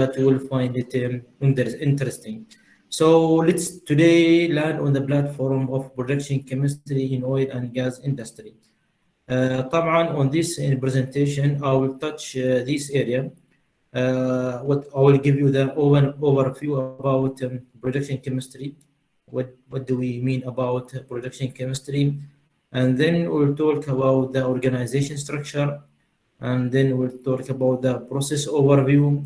that you will find it interesting. So let's today land on the platform of production chemistry in oil and gas industry. طبعا on this presentation I will touch this area. What I will give you the overview about production chemistry. What do we mean about production chemistry? And then we'll talk about the organization structure, and then we'll talk about the process overview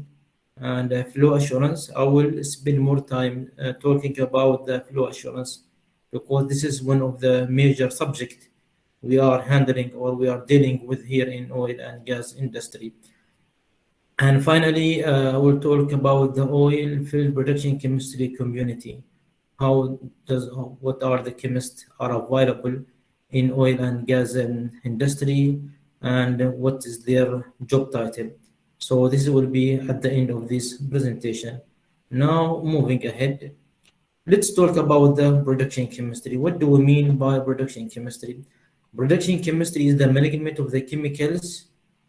and flow assurance. I will spend more time talking about the flow assurance because this is one of the major subjects we are handling or we are dealing with here in oil and gas industry. And finally, we'll talk about the oil field production chemistry community. What are the chemists are available in oil and gas industry, and what is their job title? So this will be at the end of this presentation. Now, moving ahead, let's talk about the production chemistry. What do we mean by production chemistry? Production chemistry is the management of the chemicals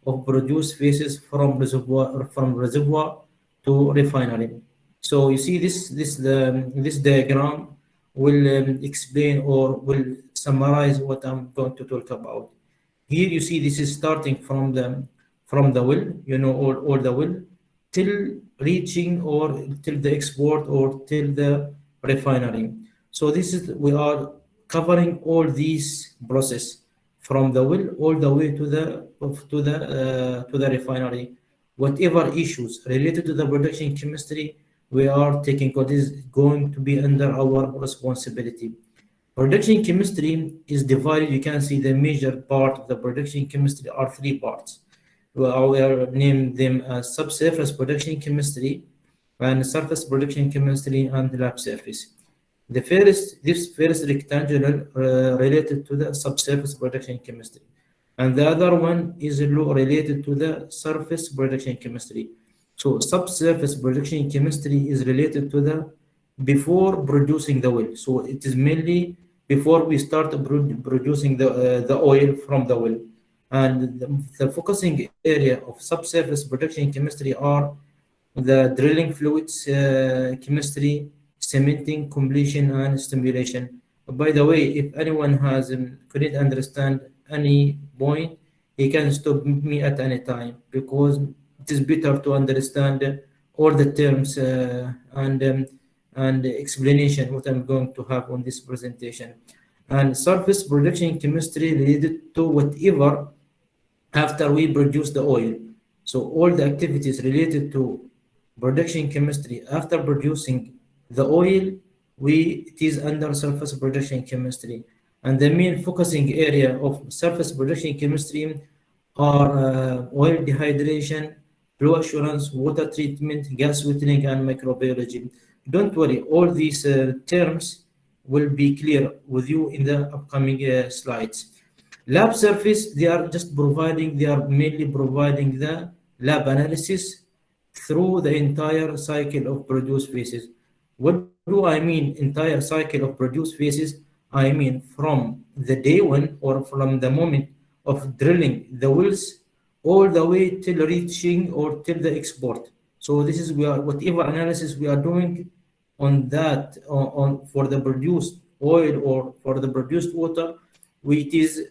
of produced phases from reservoir to refinery. So you see this diagram will explain or will summarize what I'm going to talk about. Here you see this is starting from the well, all the well, till reaching or till the export or till the refinery. So we are covering all these process from the well all the way to the refinery. Whatever issues related to the production chemistry we are taking, what is going to be under our responsibility. Production chemistry is divided. You can see the major part of the production chemistry are three parts. We will name them as subsurface production chemistry and surface production chemistry and lab surface. This first rectangular related to the subsurface production chemistry, and the other one is related to the surface production chemistry. So subsurface production chemistry is related to the before producing the well. So it is mainly before we start producing the oil from the well. And the focusing area of subsurface production chemistry are the drilling fluids chemistry, cementing, completion, and stimulation. By the way, if anyone couldn't understand any point, he can stop me at any time because it is better to understand all the terms and explanation what I'm going to have on this presentation. And surface production chemistry related to whatever after we produce the oil. So all the activities related to production chemistry after producing the oil, it is under surface production chemistry. And the main focusing area of surface production chemistry are oil dehydration, flow assurance, water treatment, gas sweetening, and microbiology. Don't worry, all these terms will be clear with you in the upcoming slides. Lab surface, they are mainly providing the lab analysis through the entire cycle of produced phases. What do I mean entire cycle of produced phases? I mean from the day one or from the moment of drilling the wells all the way till reaching or till the export. So this is whatever analysis we are doing on that for the produced oil or for the produced water, it is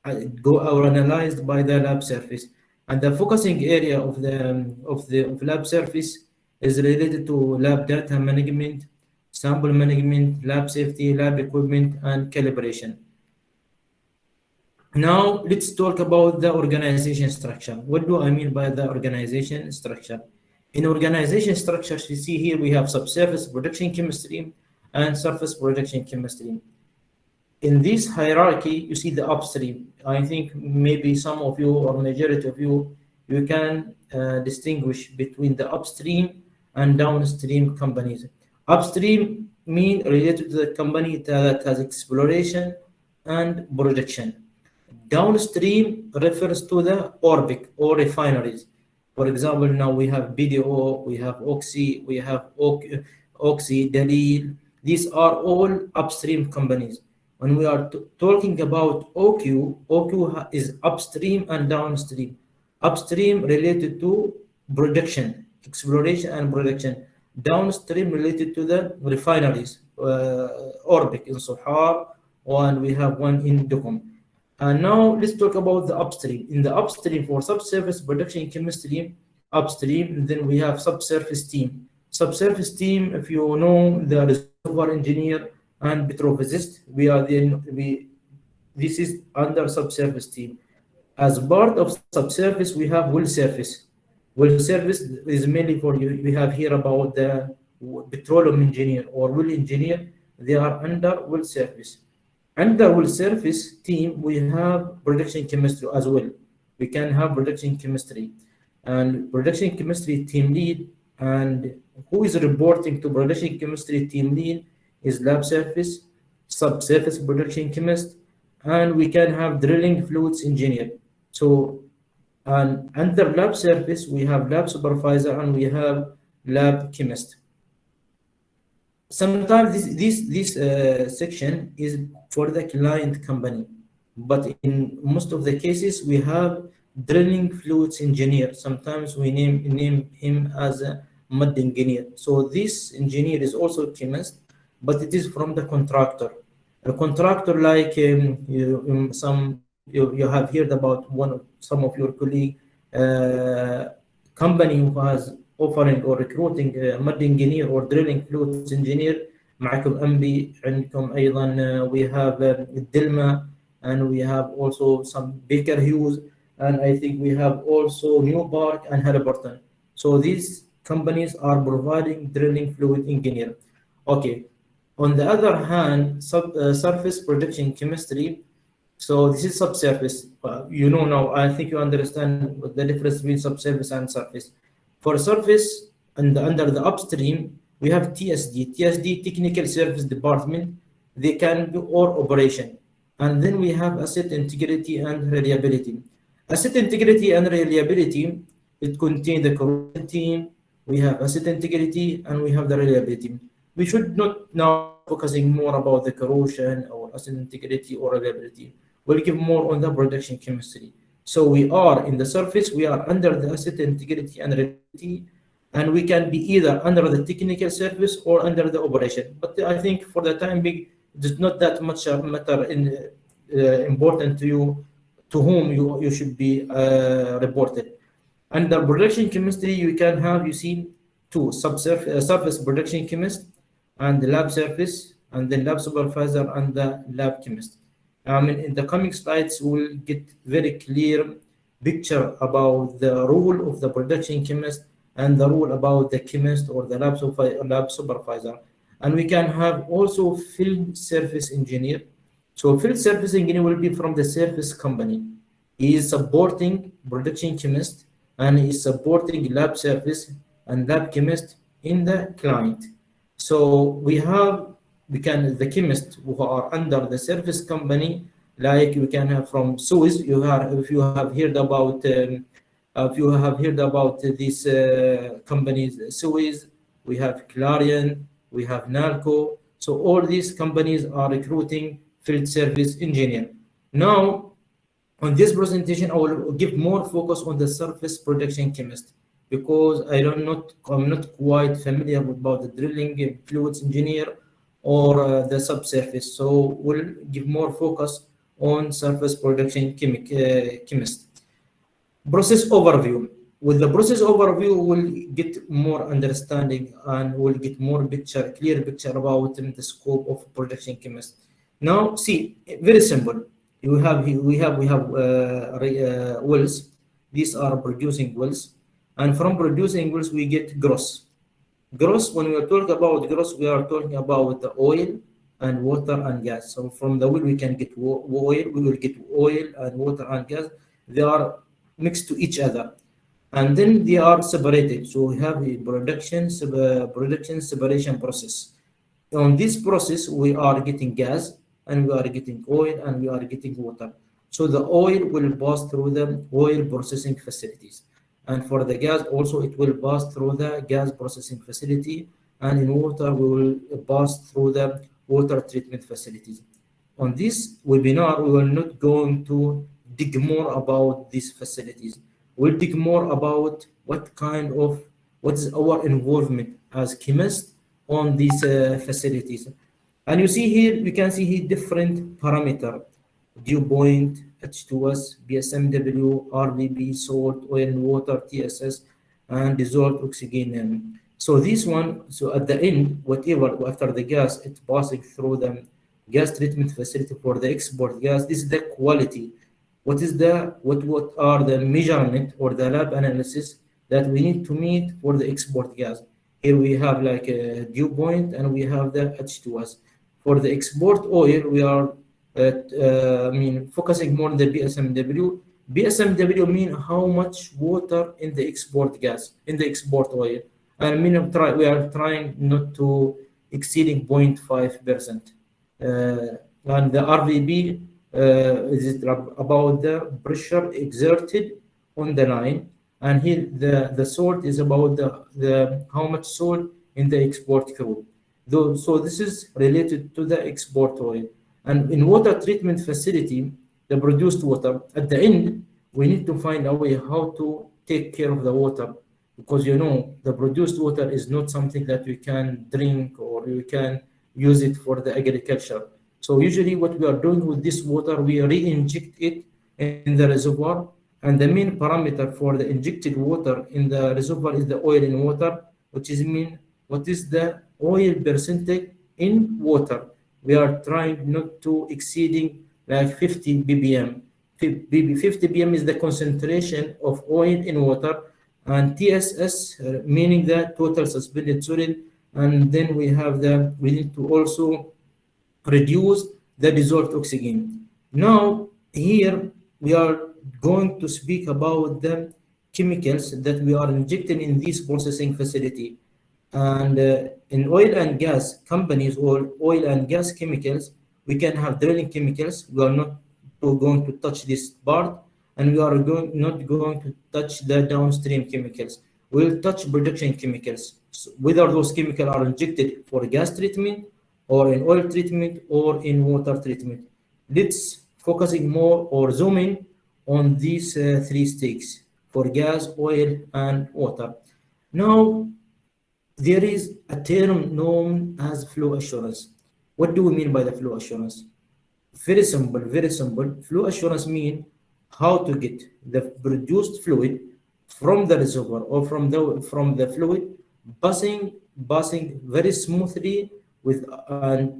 analyzed by the lab surface. And the focusing area of the lab surface is related to lab data management, sample management, lab safety, lab equipment, and calibration. Now let's talk about the organization structure. What do I mean by the organization structure? In organization structure, you see here we have subsurface production chemistry and surface production chemistry. In this hierarchy, you see the upstream. I think maybe some of you or majority of you can distinguish between the upstream and downstream companies. Upstream mean related to the company that has exploration and production. Downstream refers to the orbit or refineries. For example, now we have BDO, we have Oxy, we have Oxy, Dalil. These are all upstream companies. When we are talking about Ookio is upstream and downstream. Upstream related to production exploration and production. Downstream related to the refineries, Orbic in Sohar, and we have one in Duqm. And now let's talk about the upstream. In the upstream for subsurface production chemistry, upstream, then we have subsurface team. Subsurface team, if you know, the reservoir engineer and petrophysicist, this is under subsurface team. As part of subsurface, we have well surface. Well surface is mainly for you. We have here about the petroleum engineer or well engineer. They are under well surface. Under well surface team, we have production chemistry as well. We can have production chemistry and production chemistry team lead. And who is reporting to production chemistry team lead is lab surface, subsurface production chemist, and we can have drilling fluids engineer. So, and under lab surface, we have lab supervisor and we have lab chemist. Sometimes this section is for the client company, but in most of the cases, we have drilling fluids engineer. Sometimes we name him as a mud engineer. So this engineer is also a chemist, but it is from the contractor. A contractor like you have heard about some of your colleague company who has offering or recruiting mud engineer or drilling fluids engineer. معكم أنبي عندكم أيضا we have الدلمة and we have also some Baker Hughes and I think we have also Newpark and Halliburton. So these companies are providing drilling fluid engineer. Okay. On the other hand, surface production chemistry. So this is subsurface. You know now, I think you understand the difference between subsurface and surface. For surface and under the upstream, we have TSD, Technical Service Department. They can do all operation. And then we have asset integrity and reliability. Asset integrity and reliability, it contains the corrosion team, we have asset integrity, and we have the reliability. We should not now focusing more about the corrosion or asset integrity or reliability. We'll give more on the production chemistry. So we are in the surface, we are under the asset integrity and reliability, and we can be either under the technical service or under the operation. But I think for the time being, it is not that much matter important to you, to whom you should be reported. Under production chemistry, you can have, you see, two surface production chemist and the lab surface, and then lab supervisor and the lab chemist. In the coming slides, we'll get very clear picture about the role of the production chemist and the role about the chemist or the lab supervisor. And we can have also field service engineer. So field service engineer will be from the service company. He is supporting production chemist and he is supporting lab service and lab chemist in the client. So the chemists who are under the service company, like we can have from Suez. If you have heard about these companies, Suez, we have Clarion, we have Nalco. So all these companies are recruiting field service engineer. Now, on this presentation, I will give more focus on the surface production chemist, because I'm not quite familiar about the drilling fluids engineer or the subsurface. So we'll give more focus on surface production chemist. Process overview. With the process overview, we'll get more understanding and we'll get more clear picture about the scope of production chemist. Now, see, very simple. We have wells. These are producing wells. And from producing wells, we get gross. Gross, when we are talking about gross, we are talking about the oil and water and gas. So from the well, we can get oil, we will get oil and water and gas. They are mixed to each other. And then they are separated. So we have a production separation process. On this process, we are getting gas and we are getting oil and we are getting water. So the oil will pass through the oil processing facilities. And for the gas also, it will pass through the gas processing facility. And in water, we will pass through the water treatment facilities. On this webinar, we will not going to dig more about these facilities. We'll dig more about what kind of what is our involvement as chemists on these facilities. And you see here, we can see here different parameter: dew point, H2S, BSMW, RVB, salt, oil and water, TSS, and dissolved oxygen. So this one, so at the end, whatever after the gas, it's passing through the gas treatment facility for the export gas. This is the quality. What are the measurement or the lab analysis that we need to meet for the export gas? Here we have like a dew point and we have the H2S. For the export oil, we are focusing more on the BSMW. BSMW mean how much water in the export gas, in the export oil. And we are trying not to exceeding 0.5%. And the RVB is about the pressure exerted on the line, and here the salt is about the how much salt in the export crude. So this is related to the export oil. And in water treatment facility, the produced water, at the end, we need to find a way how to take care of the water, because the produced water is not something that you can drink or you can use it for the agriculture. So usually what we are doing with this water, we re-inject it in the reservoir, and the main parameter for the injected water in the reservoir is the oil in water, which is what is the oil percentage in water. We are trying not to exceeding like 50 ppm. 50 ppm is the concentration of oil in water, and TSS meaning the total suspended solid, and then we need to also reduce the dissolved oxygen. Now here we are going to speak about the chemicals that we are injecting in this processing facility. And in oil and gas companies or oil and gas chemicals, we can have drilling chemicals. We are not going to touch this part, and we are not going to touch the downstream chemicals. We'll touch production chemicals, so whether those chemicals are injected for gas treatment or in oil treatment or in water treatment. Let's focusing more or zoom in on these three stakes for gas, oil, and water. Now, there is a term known as flow assurance. What do we mean by the flow assurance? Very simple, very simple. Flow assurance means how to get the produced fluid from the reservoir or from the fluid passing very smoothly with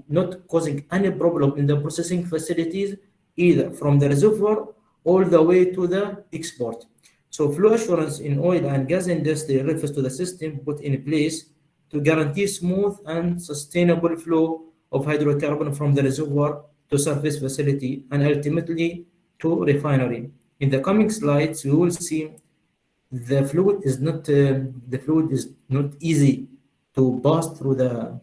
not causing any problem in the processing facilities, either from the reservoir all the way to the export. So flow assurance in oil and gas industry refers to the system put in place to guarantee smooth and sustainable flow of hydrocarbon from the reservoir to surface facility and ultimately to refinery. In the coming slides, we will see the fluid is not easy to pass through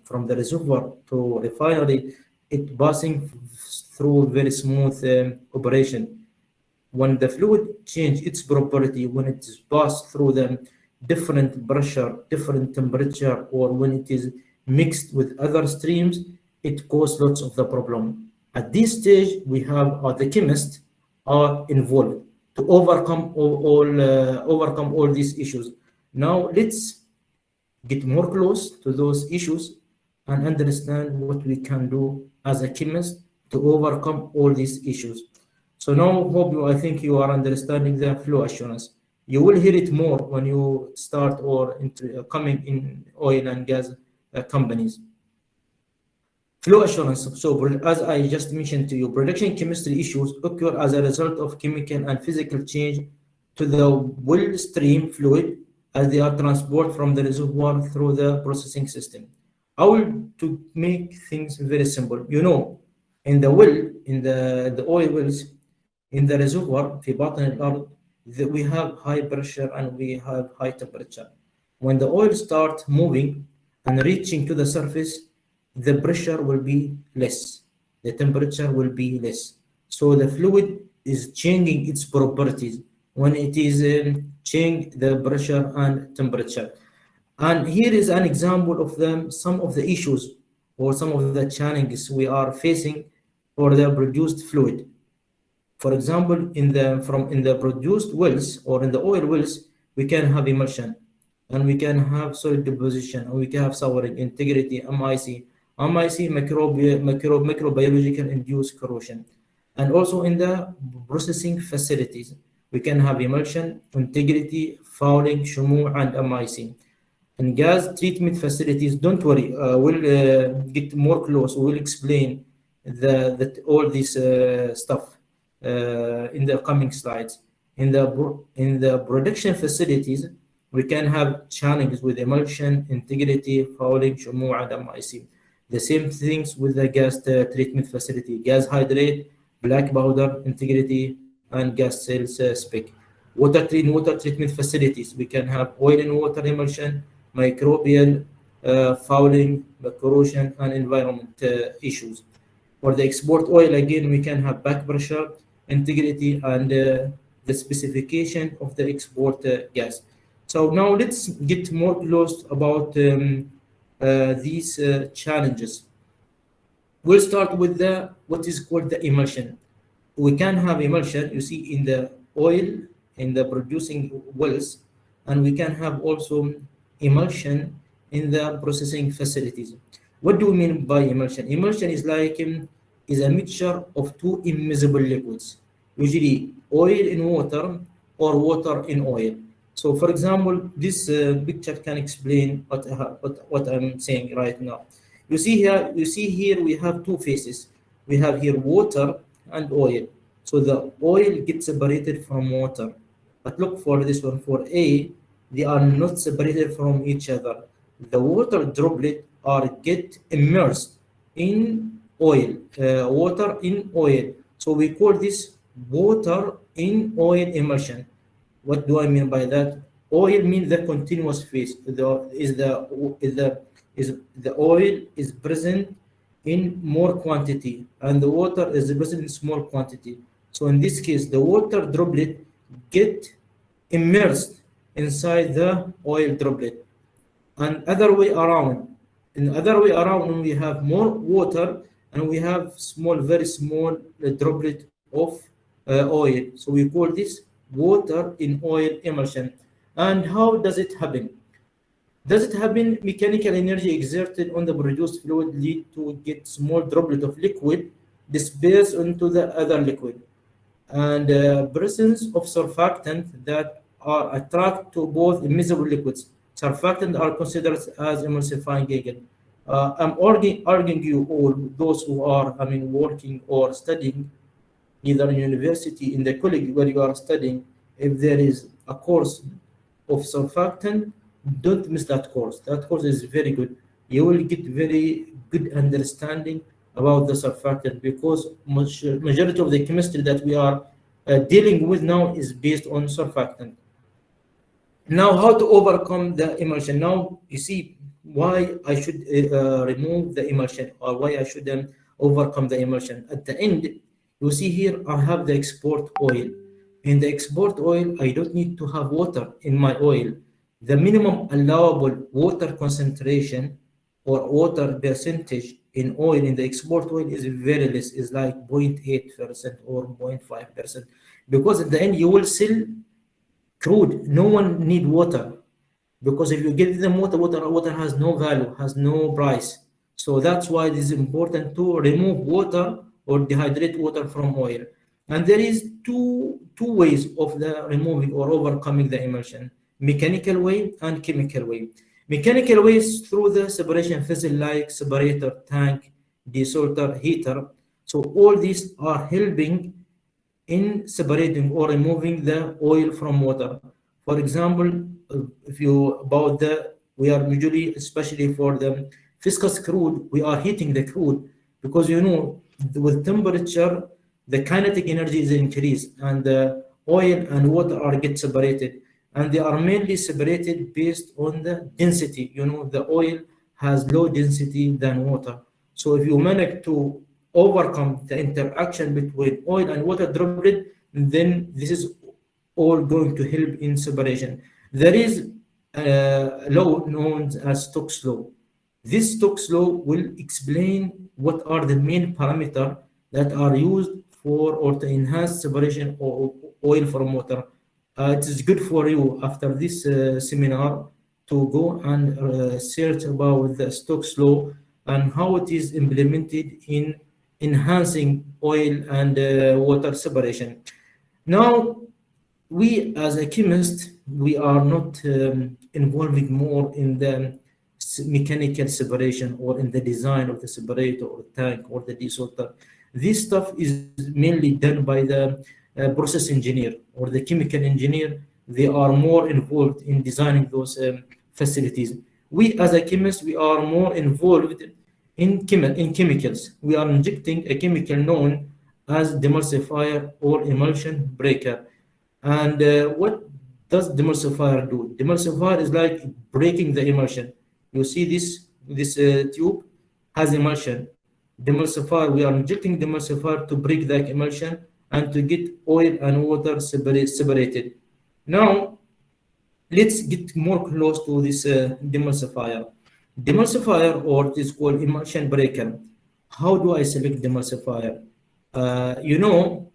from the reservoir to refinery. It passing through very smooth operation. When the fluid change its property, when it is passed through the different pressure, different temperature, or when it is mixed with other streams, it causes lots of the problem. At this stage, we have the chemists are involved to overcome all these issues. Now let's get more close to those issues and understand what we can do as a chemist to overcome all these issues. So now, I think you are understanding the flow assurance. You will hear it more when you start or coming in oil and gas companies. Flow assurance. So as I just mentioned to you, production chemistry issues occur as a result of chemical and physical change to the well stream fluid as they are transported from the reservoir through the processing system. To make things very simple, in the well, in the oil wells, in the reservoir, في باطن الأرض, we have high pressure and we have high temperature. When the oil starts moving and reaching to the surface, the pressure will be less, the temperature will be less. So the fluid is changing its properties when it is changing the pressure and temperature. And here is an example of some of the issues or some of the challenges we are facing for the produced fluid. For example, in the produced wells or in the oil wells, we can have emulsion. and we can have solid deposition, and we can have souring, integrity, MIC, microbiological induced corrosion. And also in the processing facilities, we can have emulsion, integrity, fouling, shumu, and MIC. And gas treatment facilities, don't worry, we'll get more close. We'll explain all this stuff in the coming slides. In the production facilities, we can have challenges with emulsion, integrity, fouling, shumu, and MIC. The same things with the gas treatment facility, gas hydrate, black powder, integrity, and gas cells spec. Water treatment facilities, we can have oil and water emulsion, microbial fouling, corrosion, and environment issues. For the export oil, again, we can have back pressure, integrity, and the specification of the export gas. So now let's get more close about these challenges. We'll start with what is called the emulsion. We can have emulsion, you see, in the oil, in the producing wells, and we can have also emulsion in the processing facilities. What do we mean by emulsion? Emulsion is like is a mixture of two immiscible liquids, usually oil in water or water in oil. So, for example, this picture can explain what I'm saying right now. You see here we have two phases. We have here water and oil. So the oil gets separated from water. But look for this one, for A, they are not separated from each other. The water droplet get immersed in oil, water in oil. So we call this water in oil emulsion. What do I mean by that? Oil means the continuous phase. The oil is present in more quantity, and the water is present in small quantity. So in this case, the water droplet get immersed inside the oil droplet. And other way around, when we have more water and we have very small droplet of oil. So we call this water in oil emulsion. And how does it happen? Does it happen? Mechanical energy exerted on the produced fluid lead to get small droplet of liquid dispersed into the other liquid, and presence of surfactant that are attracted to both immiscible liquids. Surfactants are considered as emulsifying agent. I'm arguing you all, those who are working or studying either in university, in the college where you are studying, if there is a course of surfactant, don't miss that course. That course is very good. You will get very good understanding about the surfactant, because majority of the chemistry that we are dealing with now is based on surfactant. Now, how to overcome the emulsion? Now, you see why I should remove the emulsion, or why I should overcome the emulsion. At the end, you see here, I have the export oil. In the export oil, I don't need to have water in my oil. The minimum allowable water concentration or water percentage in oil, in the export oil, is very less, is like 0.8% or 0.5%. Because at the end, you will sell crude. No one need water, because if you give them water has no value, has no price. So that's why it is important to remove water or dehydrate water from oil. And there is two ways of the removing or overcoming the emulsion: mechanical way and chemical way. Mechanical way is through the separation vessel like separator, tank, desalter, heater. So all these are helping in separating or removing the oil from water. For example, if you we are usually, especially for the viscous crude, we are heating the crude, because with temperature the kinetic energy is increased, and the oil and water get separated, and they are mainly separated based on the density. The oil has low density than water. So if you manage to overcome the interaction between oil and water droplet, then this is all going to help in separation. There is a law known as Stokes law. This Stokes law will explain what are the main parameters that are used for or to enhance separation of oil from water. It is good for you after this seminar. to go and search about the Stokes law and how it is implemented in enhancing oil and water separation. Now, we as a chemist, we are not involving more in the mechanical separation or in the design of the separator or tank or the desalter. This stuff is mainly done by the process engineer or the chemical engineer. They are more involved in designing those facilities. We as a chemist, we are more involved in chemicals. We are injecting a chemical known as demulsifier or emulsion breaker. And what does demulsifier do? Demulsifier is like breaking the emulsion. You see this tube has emulsion. Demulsifier, we are injecting demulsifier to break that emulsion and to get oil and water separated. Now, let's get more close to this demulsifier. Demulsifier, or it is called emulsion breaker. How do I select demulsifier? You know,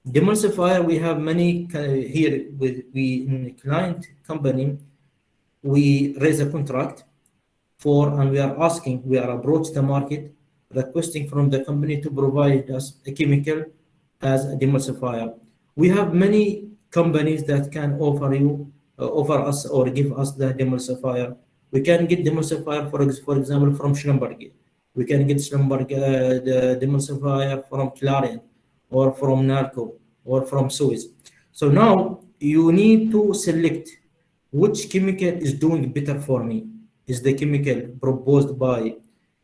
demulsifier, we have many here. We in the client company, we raise a contract for, and we are asking, we are approach the market, requesting from the company to provide us a chemical as a demulsifier. We have many companies that can offer us or give us the demulsifier. We can get demulsifier, for example, from Schlumberger. We can get the demulsifier from Clarion or from Narco or from Suez. So now you need to select which chemical is doing better for me. Is the chemical proposed by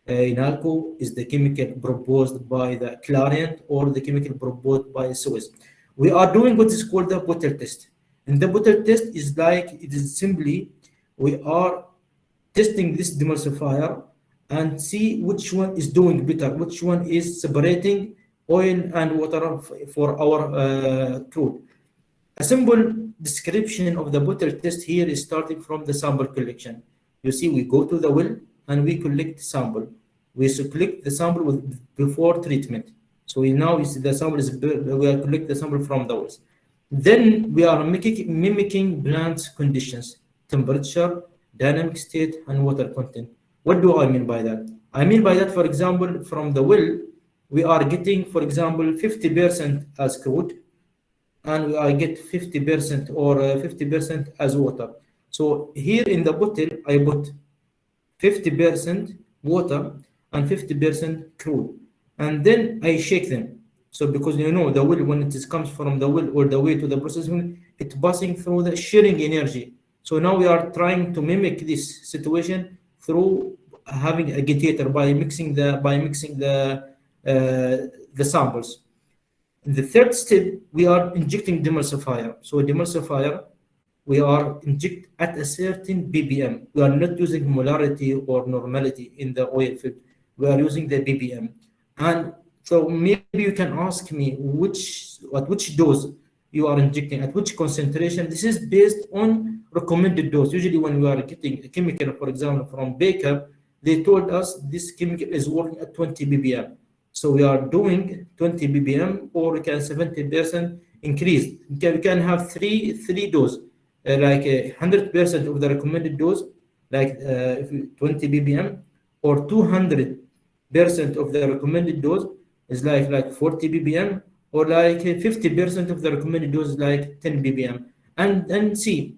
Narco? Is the chemical proposed by the Clarion or the chemical proposed by Suez? We are doing what is called the bottle test. And the bottle test is like, it is simply, we are testing this demulsifier and see which one is doing better, which one is separating oil and water for our crude. A simple description of the bottle test here is starting from the sample collection. You see, we go to the well and we collect the sample. We collect the sample before treatment. So we now you see the sample is, we are collect the sample from the wells. Then we are mimicking plant conditions, temperature, dynamic state, and water content. What do I mean by that? I mean by that, for example, from the well, we are getting, for example, 50% as crude, and we are get 50% or 50% as water. So here in the bottle, I put 50% water and 50% crude, and then I shake them. So because you know the well, when it comes from the well all the way to the processing, it's passing through the shearing energy. So now we are trying to mimic this situation through having agitator by mixing the samples. In the third step, we are injecting demulsifier. So demulsifier, we are inject at a certain ppm. We are not using molarity or normality in the oil field. We are using the ppm. And so maybe you can ask me at which dose you are injecting, at which concentration. This is based on recommended dose. Usually when we are getting a chemical, for example, from Baker, they told us this chemical is working at 20 ppm. So we are doing 20 ppm, or we can 70% increase. We can have three dose, like 100% of the recommended dose, like 20 ppm, or 200% of the recommended dose is like 40 ppm, or like 50% of the recommended dose is like 10 ppm. And see,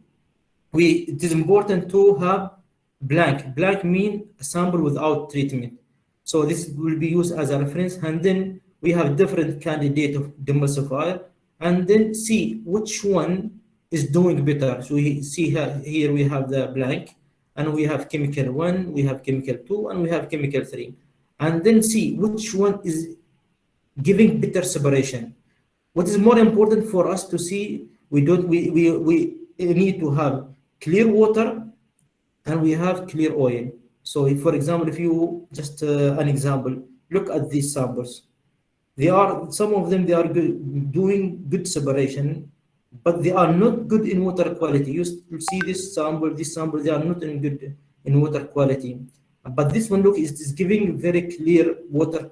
it is important to have blank. Blank mean a sample without treatment. So this will be used as a reference, and then we have different candidate of demulsifier, and then see which one is doing better. So we see here we have the blank, and we have chemical 1, we have chemical 2, and we have chemical 3, and then see which one is giving better separation. What is more important for us to see, we need to have clear water and we have clear oil. So if, for example, if you just an example, look at these samples. Some of them, they are doing good separation, but they are not good in water quality. You see this sample, they are not good in water quality. But this one, look, is giving very clear water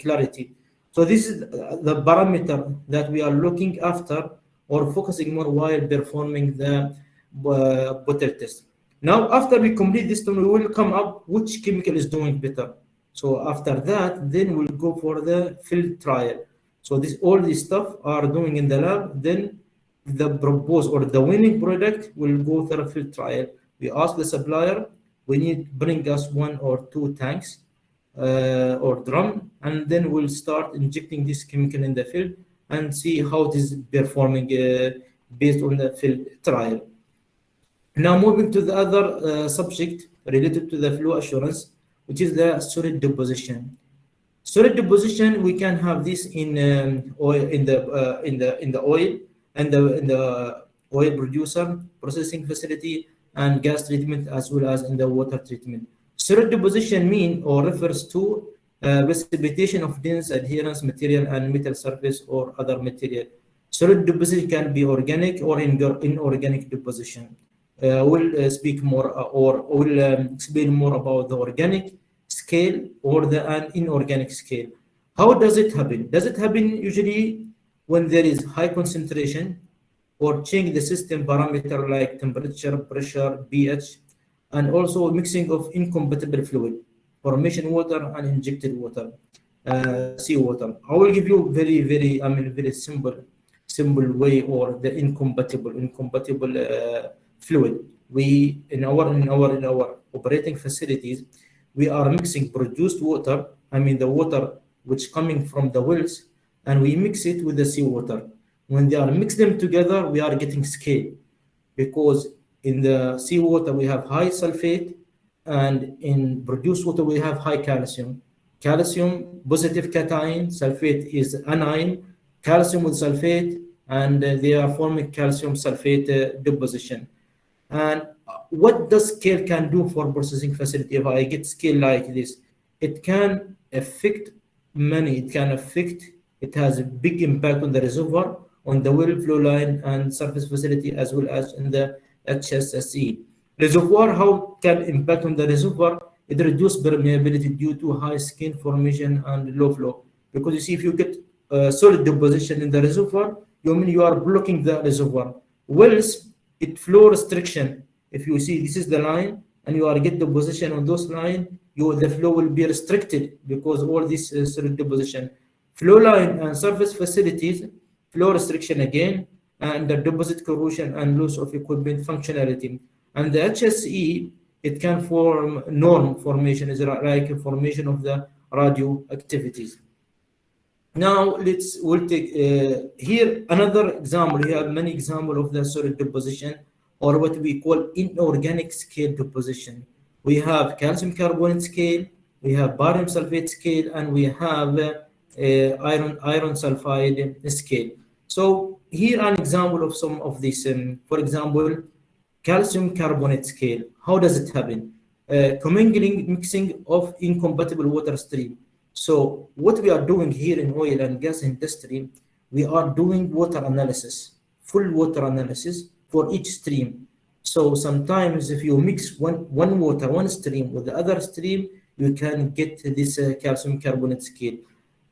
clarity. So this is the parameter that we are looking after or focusing more while performing the bottle test. Now, after we complete this, we will come up which chemical is doing better. So after that, then we'll go for the field trial. So all this stuff are doing in the lab. Then the proposed or the winning product will go through a field trial. We ask the supplier, we need bring us 1 or 2 tanks or drum, and then we'll start injecting this chemical in the field and see how it is performing based on the field trial. Now moving to the other subject related to the flow assurance, which is the solid deposition. Solid deposition, we can have this in oil, in the oil and the oil producer, processing facility, and gas treatment, as well as in the water treatment. Solid deposition mean or refers to precipitation of dense adherence material and metal surface or other material. Solid deposition can be organic or inorganic deposition. We'll speak more or we'll explain more about the organic scale or the inorganic scale. How does it happen? Does it happen usually when there is high concentration or change the system parameter like temperature, pressure, pH, and also mixing of incompatible fluid, formation water and injected water, seawater. I will give you very simple way or the incompatible fluid. We in our operating facilities, we are mixing produced water, the water which coming from the wells, and we mix it with the seawater. When they are mixed them together, we are getting scale, because in the seawater we have high sulfate, and in produced water we have high calcium. Calcium positive cation, sulfate is anion, calcium with sulfate, and they are forming calcium sulfate deposition. And what does scale can do for processing facility? If I get scale like this, it can affect many. It has a big impact on the reservoir, on the well flow line and surface facility, as well as in the HSSE. Reservoir, how can impact on the reservoir? It reduces permeability due to high skin formation and low flow. Because you see, if you get solid deposition in the reservoir, you are blocking the reservoir. Wells, it flow restriction. If you see, this is the line, and you are get deposition on those line, the flow will be restricted because all this solid deposition. Flow line and surface facilities, flow restriction again, and the deposit corrosion and loss of equipment functionality. And the HSE, it can form norm formation, is like a formation of the radioactivities. Now we'll take here another example. We have many examples of the solid deposition, or what we call inorganic scale deposition. We have calcium carbonate scale, we have barium sulfate scale, and we have iron sulfide scale. So here an example of some of these. For example, calcium carbonate scale. How does it happen? Commingling, mixing of incompatible water stream. So what we are doing here in oil and gas industry, we are doing water analysis, full water analysis for each stream. So sometimes if you mix one stream with the other stream, you can get this calcium carbonate scale.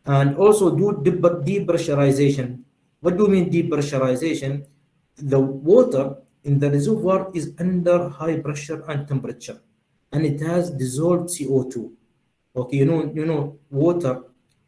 And also do depressurization. What do you mean depressurization? The water in the reservoir is under high pressure and temperature, and it has dissolved CO2. Okay, you know, water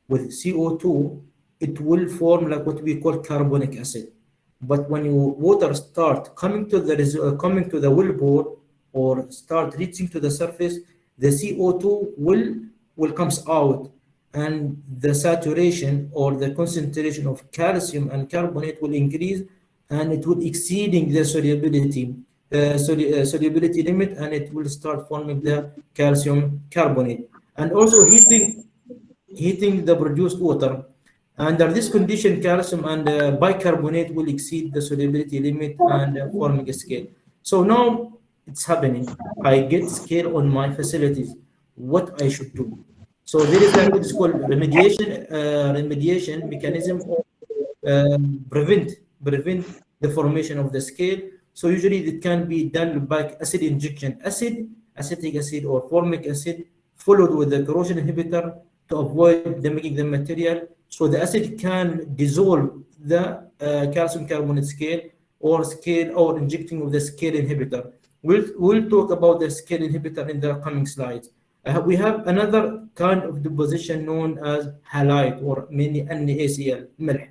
with CO2, it will form like what we call carbonic acid. But when water start coming to the wellbore or start reaching to the surface, the CO2 will comes out, and the saturation or the concentration of calcium and carbonate will increase, and it will exceeding the solubility limit, and it will start forming the calcium carbonate. And also heating the produced water. Under this condition, calcium and bicarbonate will exceed the solubility limit and forming a scale. So now it's happening. I get scale on my facilities. What I should do? So there is like what is called remediation mechanism, or prevent the formation of the scale. So usually it can be done by acid injection, acetic acid or formic acid, followed with the corrosion inhibitor to avoid damaging the material. So the acid can dissolve the calcium carbonate scale or injecting with the scale inhibitor. We'll talk about the scale inhibitor in the coming slides. We have another kind of deposition known as halide, or mainly NaCl, milk.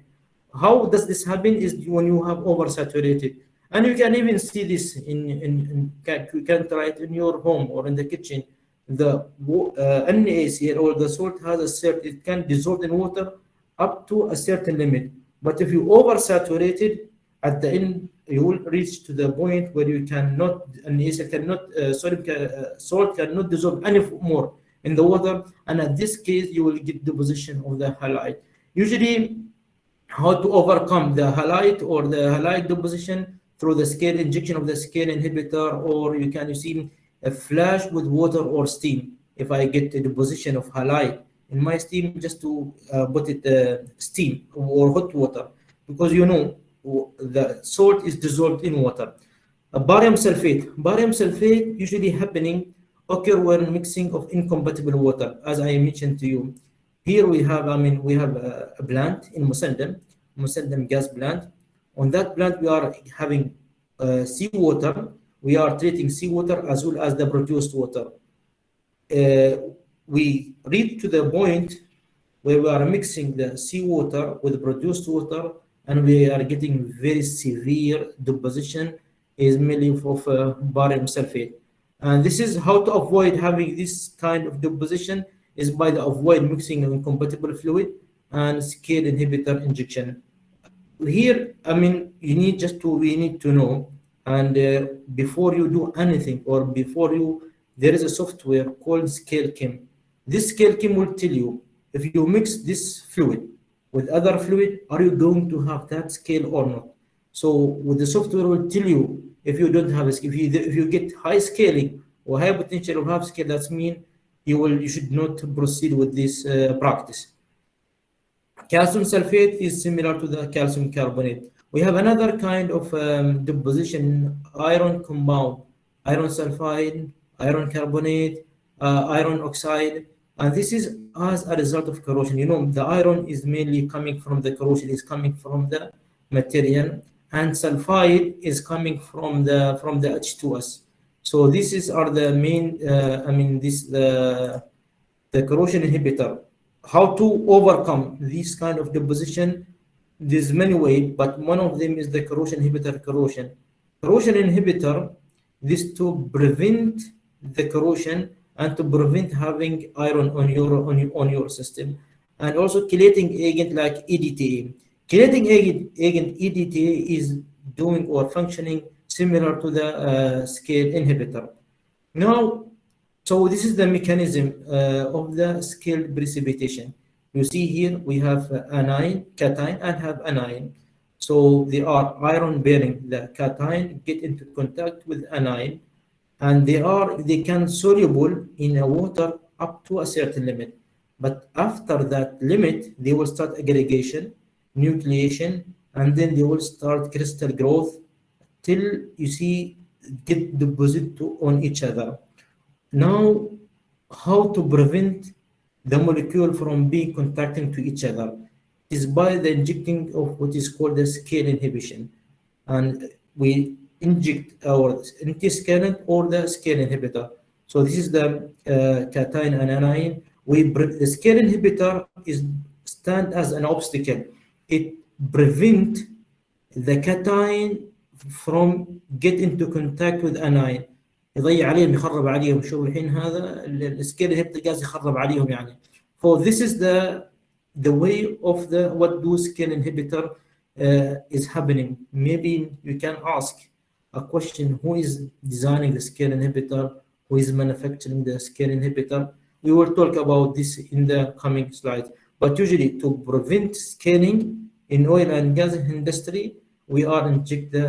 How does this happen is when you have oversaturated, and you can even see this you can try it in your home or in the kitchen. The NaCl, or the salt, has a certain, it can dissolve in water up to a certain limit. But if you oversaturate it, at the end you will reach to the point where you cannot, NaCl cannot, salt cannot dissolve any more in the water, and in this case you will get deposition of the halide. Usually, how to overcome the halide or the halide deposition? Through the scale injection of the scale inhibitor, or you can use a flash with water or steam. If I get the deposition of halide in my steam, just to put it steam or hot water, because you know the salt is dissolved in water. Barium sulfate usually occur when mixing of incompatible water, as I mentioned to you. Here we have, we have a plant in Musandam gas plant. On that plant, we are having seawater. We are treating seawater as well as the produced water. We reach to the point where we are mixing the seawater with produced water, and we are getting very severe deposition, is mainly of barium sulfate. And this is how to avoid having this kind of deposition, is by the avoid mixing of incompatible fluid and scale inhibitor injection. Here, we need to know, and before you do anything, or there is a software called ScaleChem. This ScaleChem will tell you, if you mix this fluid with other fluid, are you going to have that scale or not? So with the software will tell you, if you don't have if you get high scaling or high potential of half scale, that means you should not proceed with this practice. Calcium sulfate is similar to the calcium carbonate. We have another kind of deposition, iron compound, iron sulfide, iron carbonate, iron oxide, and this is as a result of corrosion. You know, the iron is mainly coming from the corrosion, is coming from the material, and sulfide is coming from the H2S. So are the main, the corrosion inhibitor. How to overcome this kind of deposition? There's many ways, but one of them is the corrosion inhibitor. Corrosion inhibitor, this to prevent the corrosion and to prevent having iron on your system, and also chelating agent like EDTA. Chelating agent EDTA is doing or functioning similar to the scale inhibitor. Now, so this is the mechanism of the scale precipitation. You see here we have anion, cation, and have anion. So they are iron bearing. The cation get into contact with anion, and they can soluble in a water up to a certain limit. But after that limit, they will start aggregation, nucleation, and then they will start crystal growth till you see get deposit on each other. Now, how to prevent the molecule from being contacting to each other is by the injecting of what is called the scale inhibition, and we inject our anti-scalent or the scale inhibitor. So this is the cation and anion. The scale inhibitor stand as an obstacle. It prevent the cation from get into contact with anion. يضيع عليهم يخرب عليهم. شو الحين هذا السكيل inhibitor قاعد يخرب عليهم يعني. For this is the way of what do scale inhibitor is happening. Maybe you can ask a question: who is designing the scale inhibitor? Who is manufacturing the scale inhibitor? We will talk about this in the coming slides. But usually, to prevent scaling in oil and gas industry, we are inject the